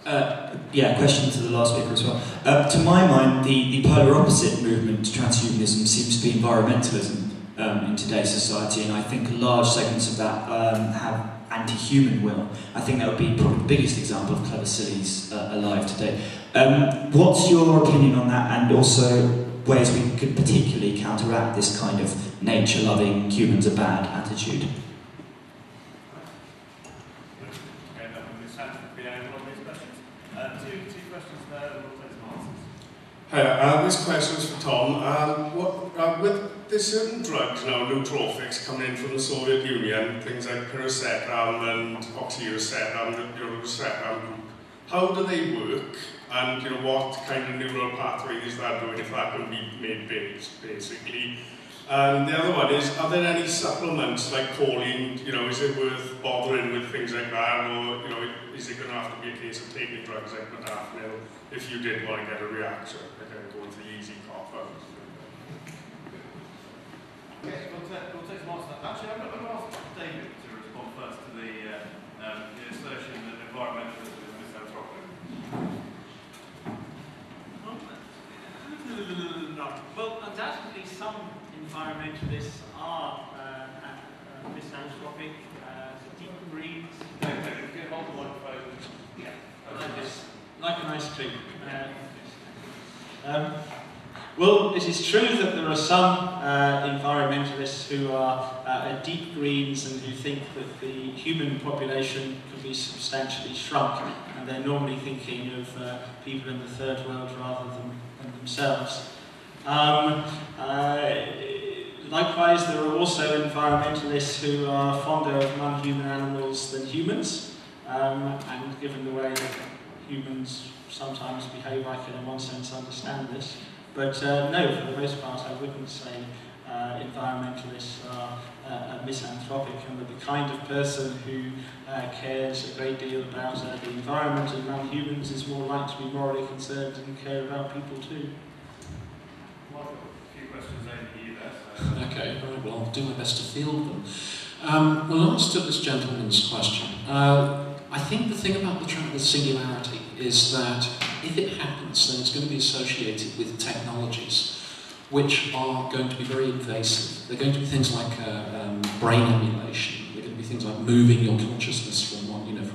Yeah, question to the last speaker as well. To my mind, the polar opposite movement to transhumanism seems to be environmentalism in today's society, and I think large segments of that have anti-human will. I think that would be probably the biggest example of clever sillies alive today. What's your opinion on that, and also ways we could particularly counteract this kind of nature-loving, humans are bad attitude? This question is for Tom. With there's certain drugs now, nootropics, coming in from the Soviet Union, things like Pearce and oxyuresetam, how do they work? And what kind of neural pathway is that doing if that can be made basically? And the other one is, are there any supplements like choline? Is it worth bothering with things like that, or is it going to have to be a case of taking drugs like modafinil if you did want to get a reaction? Going for the easy cop out. Okay, we'll take some answer to that. Actually, I'm going to ask David to respond first to the assertion that environmentalism is misanthropic. No. Well, undoubtedly some environmentalists are misanthropic. The deep greens. Get hold of the microphone. Yeah, like this, like an ice cream. Well, it is true that there are some environmentalists who are deep greens and who think that the human population can be substantially shrunk, and they're normally thinking of people in the third world rather than themselves. Likewise, there are also environmentalists who are fonder of non-human animals than humans, and given the way that humans sometimes behave, I can in one sense understand this. But no, for the most part, I wouldn't say environmentalists are misanthropic, and that the kind of person who cares a great deal about the environment and non-humans is more likely to be morally concerned and care about people too. Well, I've got a few questions aimed at you there. So. Okay, well, I'll do my best to field them. Well, in answer to this gentleman's question, I think the thing about the singularity is that if it happens, then it's going to be associated with technologies which are going to be very invasive. They're going to be things like brain emulation. They're going to be things like moving your consciousness from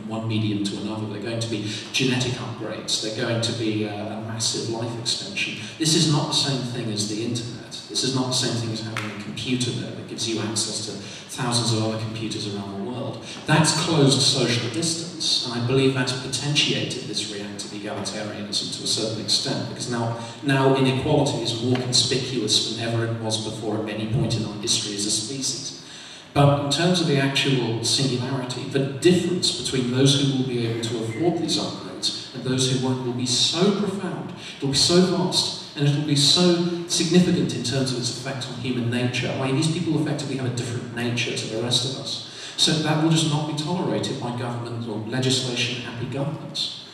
one medium to another. They're going to be genetic upgrades. They're going to be a massive life extension. This is not the same thing as the internet. This is not the same thing as having a computer there that gives you access to thousands of other computers around the world. That's closed social distance, and I believe that's potentiated this reactive egalitarianism to a certain extent, because now inequality is more conspicuous than ever it was before at any point in our history as a species. But in terms of the actual singularity, the difference between those who will be able to afford these upgrades and those who won't will be so profound, it'll be so vast, and it'll be so significant in terms of its effect on human nature. I mean, these people effectively have a different nature to the rest of us. So that will just not be tolerated by governments or legislation-happy governments.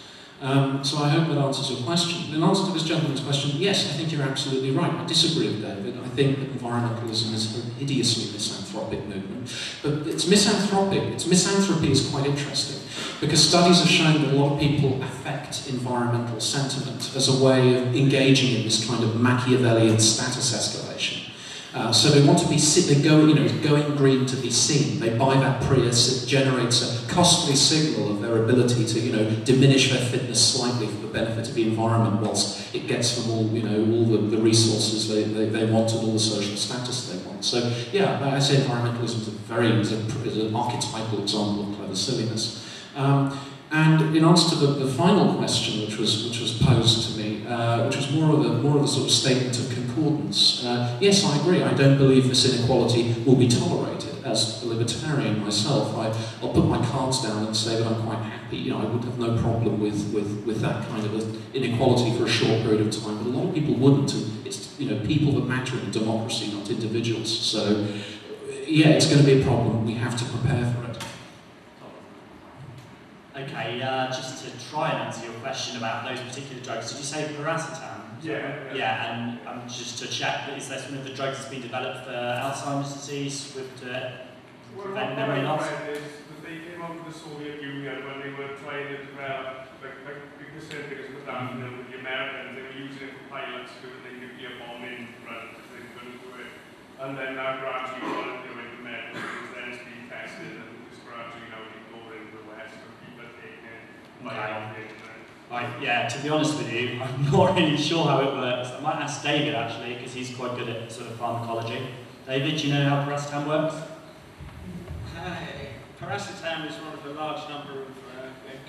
So I hope that answers your question. In answer to this gentleman's question, yes, I think you're absolutely right. I disagree with David. I think that environmentalism is a hideously misanthropic movement. But it's misanthropic. Its misanthropy is quite interesting, because studies have shown that a lot of people affect environmental sentiment as a way of engaging in this kind of Machiavellian status escalation. So they want to be going green to be seen. They buy that Prius, it generates a costly signal of their ability to, diminish their fitness slightly for the benefit of the environment, whilst it gets them all, all the resources they want and all the social status they want. So, yeah, I say environmentalism is an archetypal example of clever silliness. And in answer to the final question, which was posed to me, which was more of a sort of statement of concordance. Yes, I agree. I don't believe this inequality will be tolerated. As a libertarian myself, I'll put my cards down and say that I'm quite happy. I would have no problem with that kind of inequality for a short period of time. But a lot of people wouldn't. And it's people that matter in a democracy, not individuals. So yeah, it's going to be a problem. We have to prepare for it. Okay, just to try and answer your question about those particular drugs, did you say paracetam? Yeah. Yeah, and just to check, is that one of the drugs that's been developed for Alzheimer's disease with prevent memory loss? They came out of the Soviet Union when they were trying to develop concerned because of the downhill with the Americans. They were using it for pilots doing the nuclear bombing run because they couldn't do it. And then now gradually what they're doing the medical things, then it's being tested, and it's gradually now going into the West, and people are taking it, buying it. Right, yeah, to be honest with you, I'm not really sure how it works. I might ask David actually, because he's quite good at sort of pharmacology. David, do you know how paracetam works? Paracetam is one of a large number of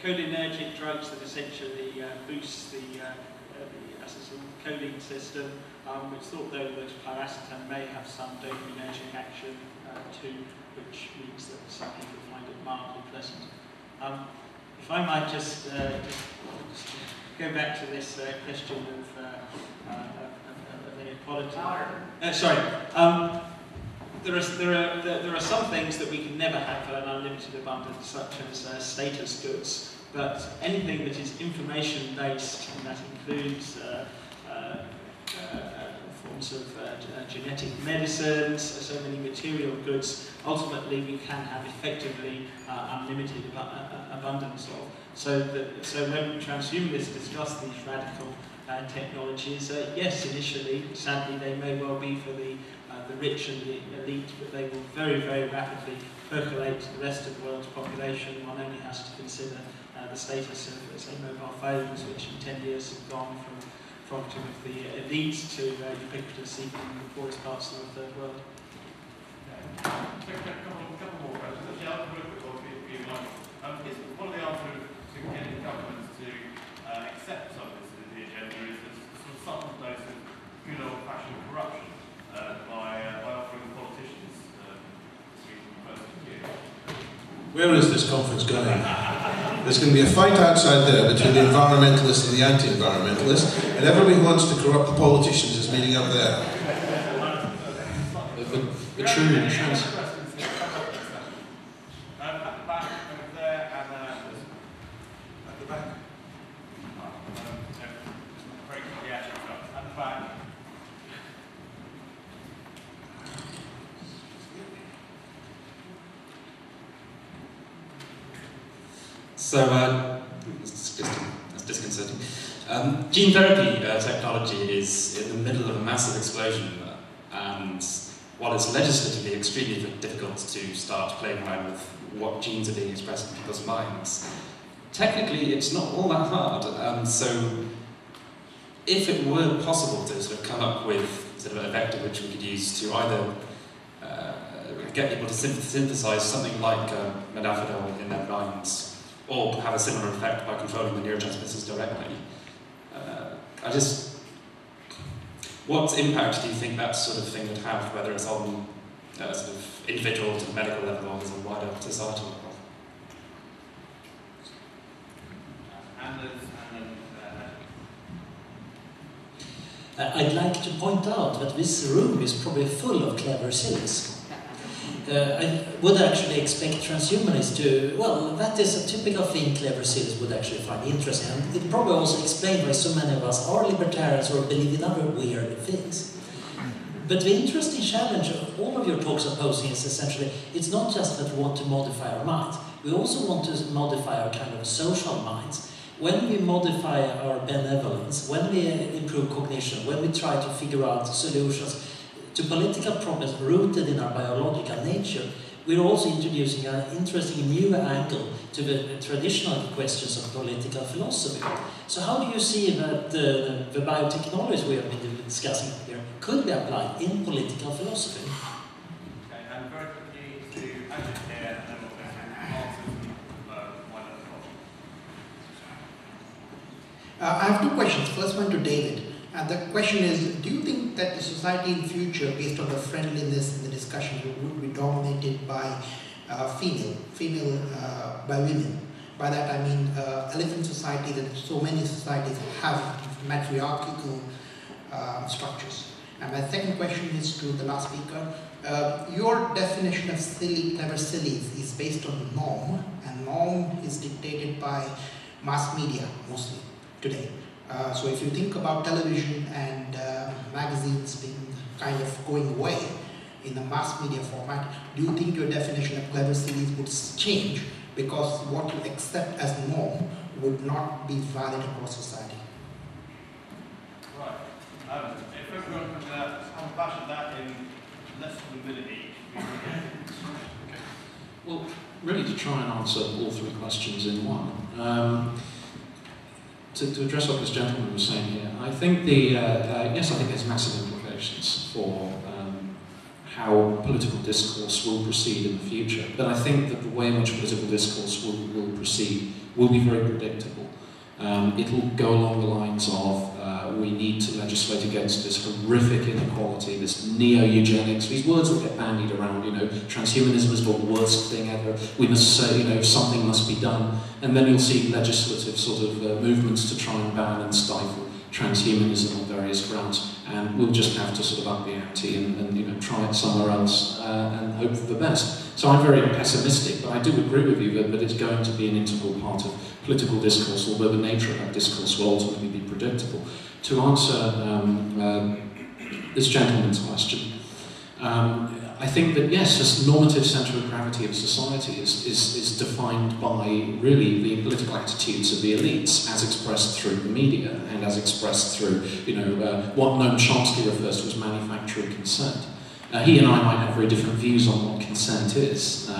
cholinergic drugs that essentially boost the acetylcholine system. It's thought though that paracetam may have some dopaminergic action too, which means that some people find it mildly pleasant. If I might just go back to this question of inequality. Sorry. There are some things that we can never have an unlimited abundance, such as status goods, but anything that is information-based, and that includes forms of genetic medicines, so many material goods, ultimately we can have effectively unlimited abundance of. So when transhumanists discuss these radical technologies, yes, initially, sadly, they may well be for the rich and the elite, but they will very, very rapidly percolate to the rest of the world's population. One only has to consider the status of, say, mobile phones, which in 10 years have gone from prerogative of the elite to ubiquitous even in the poorest parts of the third world. A couple more questions. Actually, I'll real quick one for you, Michael. Is one of the answers to getting governments to accept some of this in the agenda is this sort of subtle dose of good old-fashioned corruption by offering politicians Where is this conference going? There's going to be a fight outside there between the environmentalists and the anti-environmentalists, and everybody who wants to corrupt the politicians is meeting up there. The true chance. At the back, over there, and then at the back. Yeah, at the back. So, that's disconcerting. Gene therapy technology is in the middle of a massive explosion, and while it's legislatively extremely difficult to start playing around with what genes are being expressed in people's minds, technically it's not all that hard. So, if it were possible to sort of come up with sort of a vector which we could use to either get people to synthesize something like modafinil in their minds, or have a similar effect by controlling the neurotransmitters directly. What impact do you think that sort of thing would have, whether it's on sort of individual to medical level or as a wider societal level? I'd like to point out that this room is probably full of clever sillies. I would actually expect transhumanists to, well, that is a typical thing clever sillies would actually find interesting. And it probably also explains why so many of us are libertarians or believe in other weird things. But the interesting challenge of all of your talks are posing is essentially, it's not just that we want to modify our minds, we also want to modify our kind of social minds. When we modify our benevolence, when we improve cognition, when we try to figure out solutions to political problems rooted in our biological nature, we're also introducing an interesting new angle to the traditional questions of political philosophy. So how do you see that the biotechnologies we have been discussing here could be applied in political philosophy? Okay, and very quickly to Ajit here, and then we'll go to answers and one other question. I have two questions. First one to David. And the question is, do you think that the society in future, based on the friendliness in the discussion, would be dominated by female by women? By that I mean elephant societies and so many societies have matriarchal structures. And my second question is to the last speaker. Your definition of silly, clever sillies is based on the norm, and norm is dictated by mass media mostly today. So if you think about television and magazines being kind of going away in the mass media format, do you think your definition of clever sillies would change because what you accept as norm would not be valid across society. Right. If everyone can have a bash at that in less than a minute each. Well, really to try and answer all three questions in one, to address what this gentleman was saying here, I think yes, I think there's massive implications for how political discourse will proceed in the future, but I think that the way in which political discourse will proceed will be very predictable. It'll go along the lines of we need to legislate against this horrific inequality, this neo-eugenics. These words will get bandied around, you know, transhumanism is the worst thing ever. We must say, you know, something must be done. And then you'll see legislative sort of movements to try and ban and stifle transhumanism on various grounds. And we'll just have to sort of up the ante and you know, try it somewhere else and hope for the best. So I'm very pessimistic, but I do agree with you that it's going to be an integral part of political discourse, although the nature of that discourse will ultimately be predictable. To answer this gentleman's question, I think that yes, this normative centre of gravity of society is defined by really the political attitudes of the elites, as expressed through the media and as expressed through, you know, what Noam Chomsky refers to as manufacturing consent. He and I might have very different views on what consent is,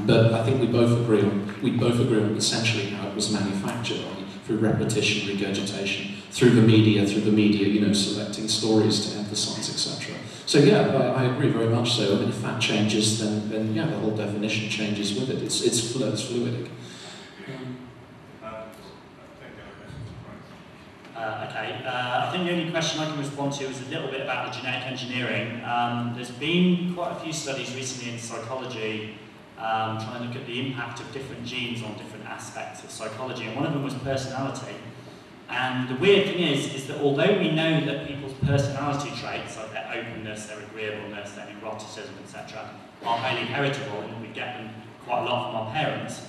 but I think we both agree on essentially how it was manufactured, through repetition, regurgitation, through the media, you know, selecting stories to emphasise, etc. So yeah, I agree very much so. I mean, if that changes, then yeah, the whole definition changes with it. It's fluidic. I think the only question I can respond to is a little bit about the genetic engineering. There's been quite a few studies recently in psychology trying to look at the impact of different genes on different aspects of psychology, and one of them was personality. And the weird thing is that although we know that people's personality traits, like their openness, their agreeableness, their neuroticism, etc., are highly heritable, and we get them quite a lot from our parents,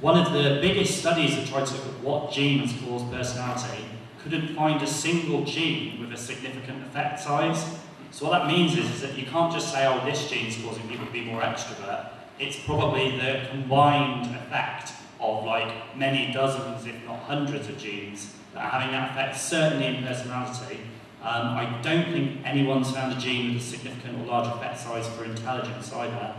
one of the biggest studies that tried to look at what genes cause personality couldn't find a single gene with a significant effect size. So what that means is that you can't just say, oh, this gene's causing people to be more extrovert. It's probably the combined effect of like many dozens, if not hundreds of genes that are having that effect, certainly in personality. I don't think anyone's found a gene with a significant or large effect size for intelligence either.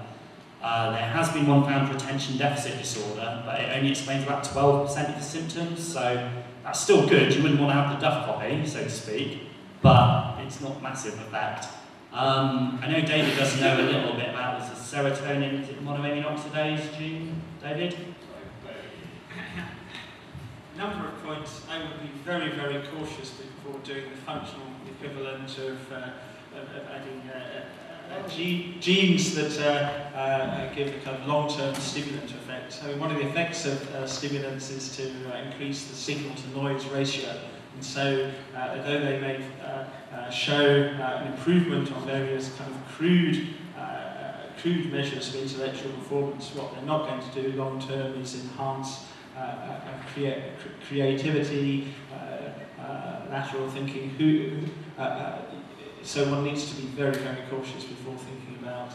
There has been one found for attention deficit disorder, but it only explains about 12% of the symptoms, so that's still good. You wouldn't want to have the duff copy, so to speak, but it's not massive effect. I know David does know a little bit about this serotonin, is it monoamine oxidase gene, David? Number of points. I would be very, very cautious before doing the functional equivalent of adding genes that give a kind of long-term stimulant effect. So one of the effects of stimulants is to increase the signal-to-noise ratio. And so, although they may show an improvement on various kind of crude measures of intellectual performance, what they're not going to do long-term is enhance creativity, lateral thinking. So one needs to be very, very cautious before thinking about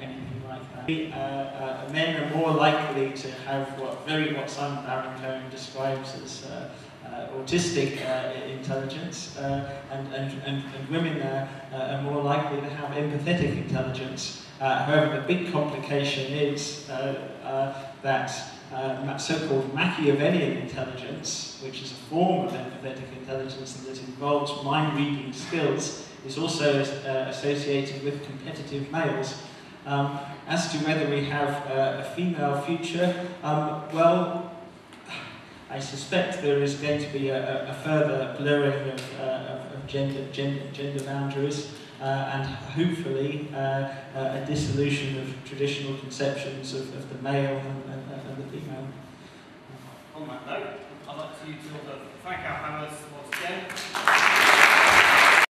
anything like that. Men are more likely to have what Simon Baron-Cohen describes as autistic intelligence, and women are more likely to have empathetic intelligence. However, the big complication is that so-called Machiavellian intelligence, which is a form of empathetic intelligence and that involves mind-reading skills, is also associated with competitive males. As to whether we have a female future, well, I suspect there is going to be a further blurring of gender boundaries, and hopefully a dissolution of traditional conceptions of the male and the female. On that note, I'd like to thank our panelists once again.